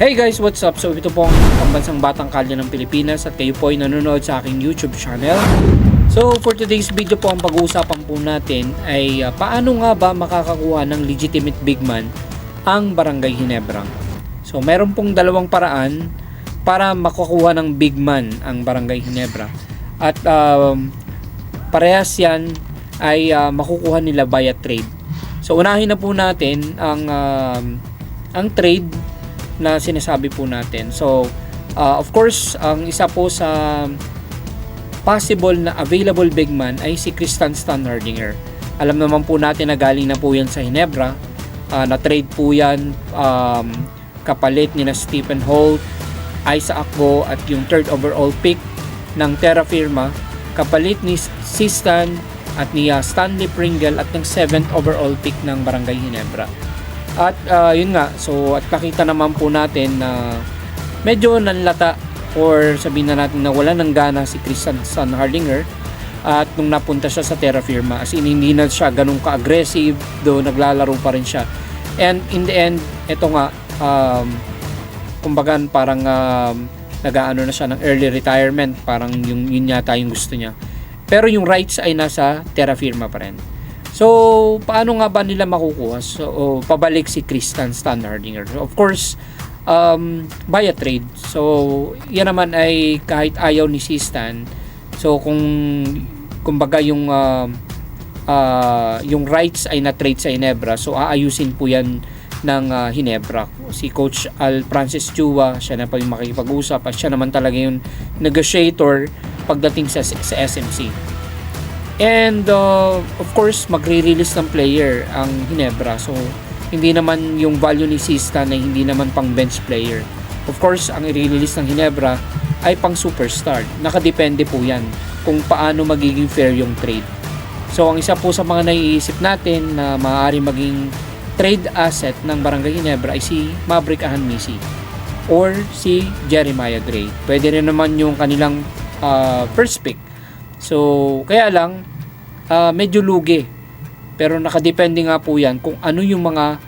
Hey guys, what's up? So ito po ang pambansang batang kalye ng Pilipinas at kayo po ay nanonood sa aking YouTube channel. So for today's video po, ang pag-uusapan po natin ay paano nga ba makakakuha ng legitimate big man ang Barangay Ginebra. So meron pong dalawang paraan para makakuha ng big man ang Barangay Ginebra. At parehas yan ay makukuha nila via trade. So unahin na po natin ang trade na sinasabi po natin. So, of course, ang isa po sa possible na available big man ay si Tristan Standhardinger. Alam naman po natin na galing na po yan sa Ginebra. Na-trade po yan kapalit ni na Stephen Holt, Isaac Go at yung third overall pick ng Terra Firma, kapalit ni Sistan at ni Stanley Pringle at ng 7th overall pick ng Barangay Ginebra. At yun nga, so at nakita naman po natin na medyo nanlata or sabihin na natin na wala nang gana si Tristan Standhardinger at nung napunta siya sa Terra Firma, as in hindi na siya ganun ka-aggressive, do naglalaro pa rin siya. And in the end, eto nga, kumbaga parang nag-aano na siya ng early retirement, parang yun yata yung gusto niya. Pero yung rights ay nasa Terra Firma pa rin. So, paano nga ba nila makukuha? So, pabalik si Tristan Standhardinger. So, of course, via trade. So, yan naman ay kahit ayaw ni Sistan. So, kumbaga yung rights ay na-trade sa Ginebra. So, aayusin po yan ng Ginebra. Si Coach Al Francis Chua, siya na pa yung makikipag-usap at siya naman talaga yung negotiator pagdating sa SMC. And of course, magre-release ng player ang Ginebra. So, hindi naman yung value ni Sistan na hindi naman pang bench player. Of course, ang i-release ng Ginebra ay pang superstar. Nakadepende po yan kung paano magiging fair yung trade. So, ang isa po sa mga naiisip natin na maaari maging trade asset ng Barangay Ginebra ay si Maverick Ahanmisi or si Jeremiah Gray. Pwede rin naman yung kanilang first pick. So, kaya lang, medyo lugi. Pero nakadepende nga po yan kung ano yung mga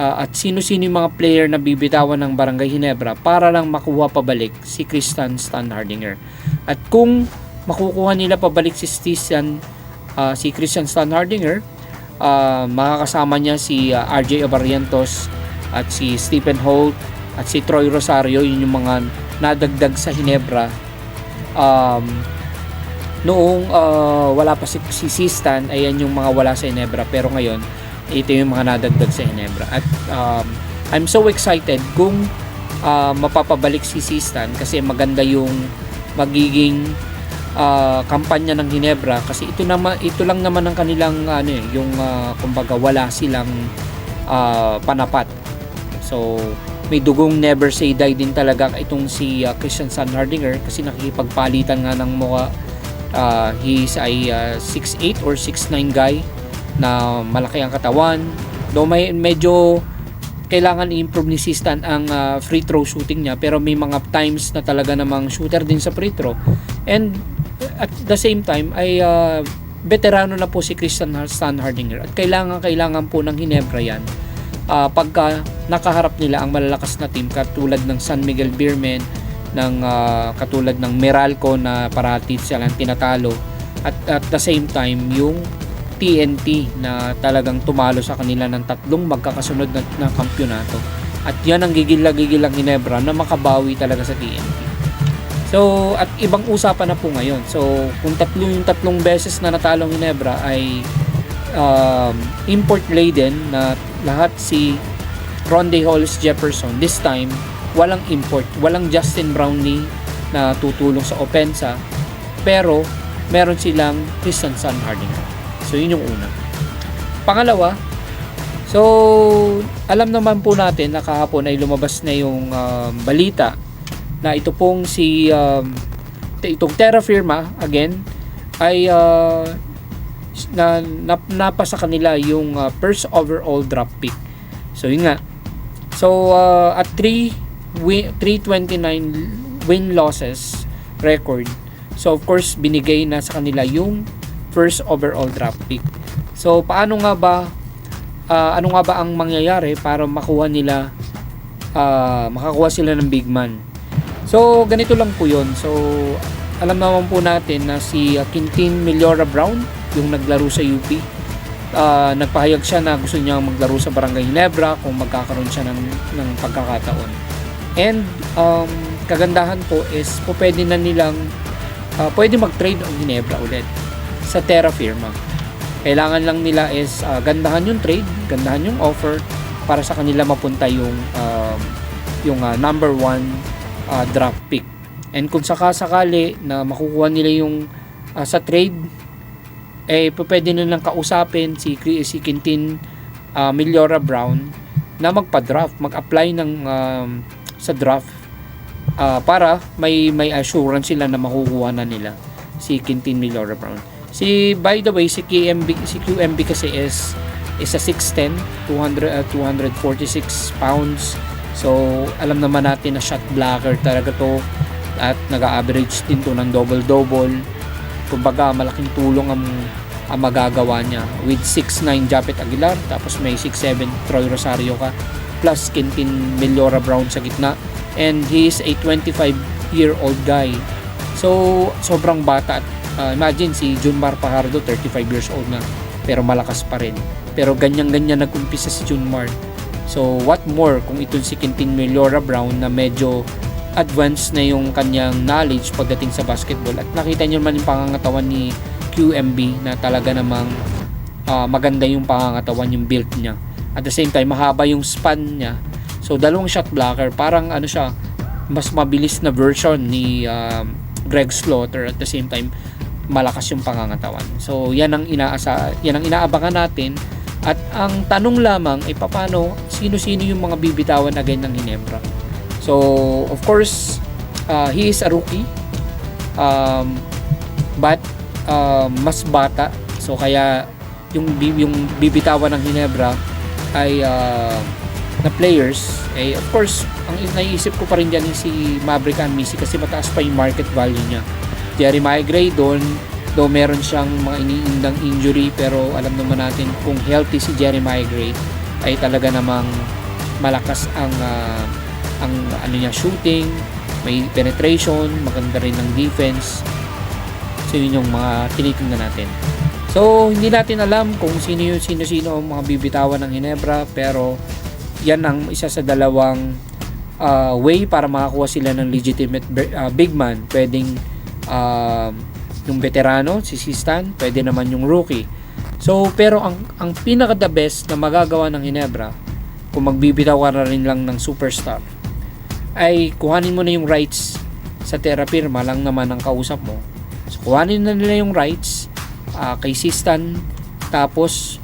at sino-sino yung mga player na bibitawan ng Barangay Ginebra para lang makuha pabalik si Tristan Standhardinger. At kung makukuha nila pabalik si Tristan Standhardinger, makakasama niya si RJ Abarrientos at si Stephen Holt at si Troy Rosario. Yun yung mga nadagdag sa Ginebra noong wala pa si Sistan, ayan yung mga wala sa Ginebra, pero ngayon ito yung mga nadagdag sa Ginebra. At I'm so excited kung mapapabalik si Sistan kasi maganda yung magiging kampanya ng Ginebra kasi ito lang naman ang kanilang yung kumbaga wala silang panapat. So may dugong never say die din talaga itong si Tristan Standhardinger kasi nakikipagpalitan nga ng mukha. He's ay 6'8 or 6'9 guy na malaki ang katawan. Though medyo kailangan i-improve ni Sistan ang free throw shooting niya, pero may mga times na talaga namang shooter din sa free throw. And at the same time ay veterano na po si Tristan Standhardinger at kailangan po ng Ginebra yan pagka nakaharap nila ang malalakas na team katulad ng San Miguel Beermen, ng katulad ng Meralco na parati silang tinatalo at the same time yung TNT na talagang tumalo sa kanila ng 3 magkakasunod na kampyonato. At yan ang gigil-gigilang Ginebra na makabawi talaga sa TNT. So, at ibang usapan na po ngayon. So, kung yung 3 beses na natalong Ginebra ay import laden na lahat si Ronde Hollis Jefferson, this time walang import, walang Justin Brownlee na tutulong sa opensa, pero meron silang Tristan Standhardinger. So yun yung una. Pangalawa, so alam naman po natin na kahapon ay lumabas na yung balita na ito pong itong Terra Firma again ay napa sa kanila yung first overall draft pick. So yun nga. So at 329 win losses record. So of course binigay na sa kanila yung first overall draft pick. So paano nga ba ano nga ba ang mangyayari para makuha nila makakuha sila ng big man. So ganito lang po yun. So alam naman po natin na si Quintin Meliora Brown, yung naglaro sa UP, nagpahayag siya na gusto niya maglaro sa Barangay Ginebra kung magkakaroon siya ng pagkakataon. And kagandahan po is pwede na nilang pwede mag-trade ang Ginebra ulit sa Terra Firma. Kailangan lang nila is gandahan yung trade, gandahan yung offer para sa kanila mapunta yung number 1 draft pick. And kung sakasakali na makukuha nila yung sa trade, pwede nilang kausapin si Quintin Meliora Brown na magpa-draft, mag-apply sa draft para may assurance sila na makukuha na nila si Quintin Meliora Brown. By the way, si QMB kasi is a 6'10", 246 pounds. So alam naman natin na shot blocker talaga to at nag-average din to ng double-double. Kumbaga malaking tulong ang magagawa niya with 6'9" Japet Aguilar, tapos may 6'7" Troy Rosario ka, plus Quintin Meliora Brown sa gitna, and he is a 25-year-old guy. So sobrang bata. Imagine si Junmar Fajardo, 35 years old na, pero malakas pa rin. Pero ganyan-ganyan nag-umpisa si Junmar. So what more kung ito si Quintin Meliora Brown na medyo advanced na yung kanyang knowledge pagdating sa basketball, at nakita nyo naman yung pangangatawan ni QMB na talaga namang maganda yung pangangatawan, yung build niya. At the same time, mahaba yung span niya. So dalawang shot blocker, parang siya, mas mabilis na version ni Greg Slaughter. At the same time, malakas yung pangangatawan. So yan ang inaabangan natin. At ang tanong lamang ay paano, sino-sino yung mga bibitawan again ng Ginebra. So of course, he is a rookie, but mas bata. So kaya yung bibitawan ng Ginebra ay na players, of course ang naiisip ko pa rin dyan si Maverick Amisi kasi mataas pa yung market value niya. Jeremiah Gray doon, though meron siyang mga iniindang injury, pero alam naman natin kung healthy si Jeremiah Gray ay talaga namang malakas ang niya, shooting, may penetration, maganda rin ng defense. So yun yung mga tinitingnan natin. So hindi natin alam kung sino ang mga bibitawan ng Ginebra, pero yan ang isa sa dalawang way para makakuha sila ng legitimate big man. Pwedeng yung veterano, si Sistan, pwede naman yung rookie. So pero ang pinaka the best na magagawa ng Ginebra, kung magbibitaw ka na rin lang ng superstar, ay kuhanin mo na yung rights sa Terra Firma lang naman ang kausap mo. So kuhanin na nila yung rights kay Sistan, tapos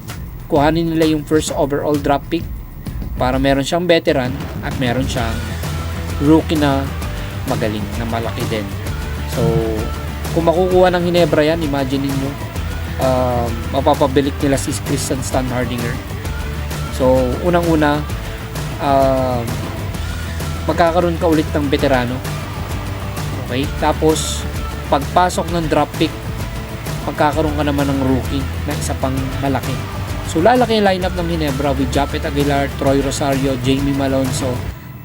kuhanin nila yung first overall draft pick para meron siyang veteran at meron siyang rookie na magaling, na malaki din. So kung makukuha ng Ginebra yan, imagine niyo mapapabilik nila si Christian Standhardinger. So unang-una, magkakaroon ka ulit ng veterano. Okay? Tapos pagpasok ng draft pick, magkakaroon ka naman ng rookie na isa pang malaki. So lalaki yung lineup ng Ginebra with Japet Aguilar, Troy Rosario, Jamie Malonzo,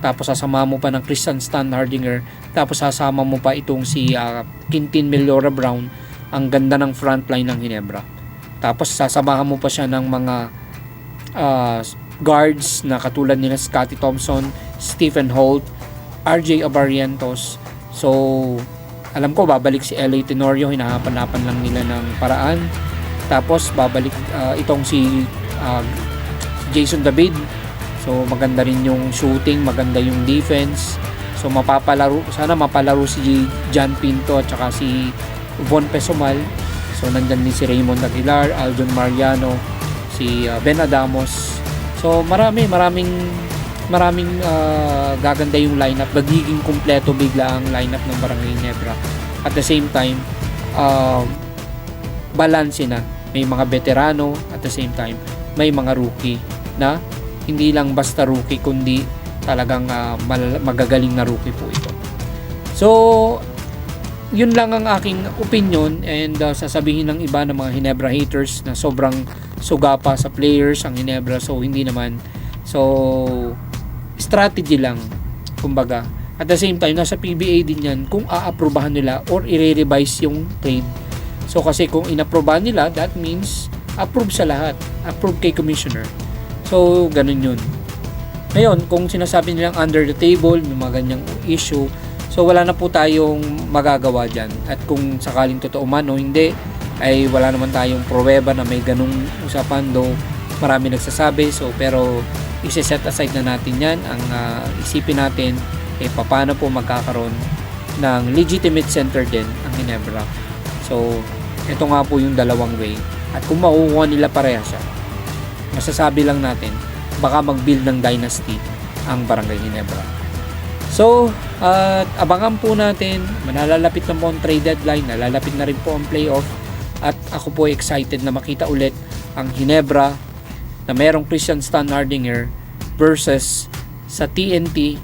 tapos sasama mo pa ng Christian Standhardinger, tapos sasama mo pa itong si Quintin Meliora Brown. Ang ganda ng frontline ng Ginebra. Tapos sasamahan mo pa siya ng mga guards na katulad nila Scottie Thompson, Stephen Holt, RJ Abarientos. So alam ko babalik si LA Tenorio, hinahapan-hapan lang nila ng paraan. Tapos babalik itong si Jason David. So maganda rin yung shooting, maganda yung defense. So sana mapalaro si John Pinto at saka si Von Pesomal. So nandyan din si Raymond Aguilar, Aljon Mariano, si Ben Adamos. So maraming gaganda yung lineup. Magiging kumpleto bigla ang lineup ng Barangay Ginebra. At the same time, balance na. May mga veterano, at the same time may mga rookie na hindi lang basta rookie, kundi talagang magagaling na rookie po ito. So yun lang ang aking opinion, and sasabihin ng iba ng mga Ginebra haters na sobrang suga pa sa players ang Ginebra. So hindi naman. So strategy lang, kumbaga. At the same time, nasa PBA din yan kung aaprubahan nila or i-revise yung trade. So kasi kung inaprubahan nila, that means approve sa lahat. Approve kay commissioner. So ganun yun. Ngayon, kung sinasabi nilang under the table, may mga ganyang issue, so wala na po tayong magagawa dyan. At kung sakaling totoo man o hindi, ay wala naman tayong pruweba na may ganung usapan, though marami nagsasabi. So pero isi-set aside na natin yan. Ang isipin natin paano po magkakaroon ng legitimate center din ang Ginebra. So ito nga po yung dalawang way. At kung makukuha nila parehas, masasabi lang natin baka mag-build ng dynasty ang Barangay Ginebra. So abangan po natin, nalalapit na po ang trade deadline, nalalapit na rin po ang playoff, at ako po excited na makita ulit ang Ginebra na merong Christian Stan Hardinger versus sa TNT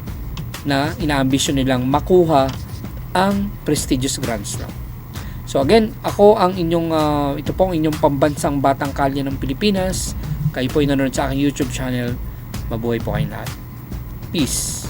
na inaambisyon nilang makuha ang prestigious Grand Slam. So again, ako ang inyong ito po ang inyong pambansang batang kalye ng Pilipinas. Kayo po ay nanonood sa aking YouTube channel. Mabuhay po kayong lahat. Peace.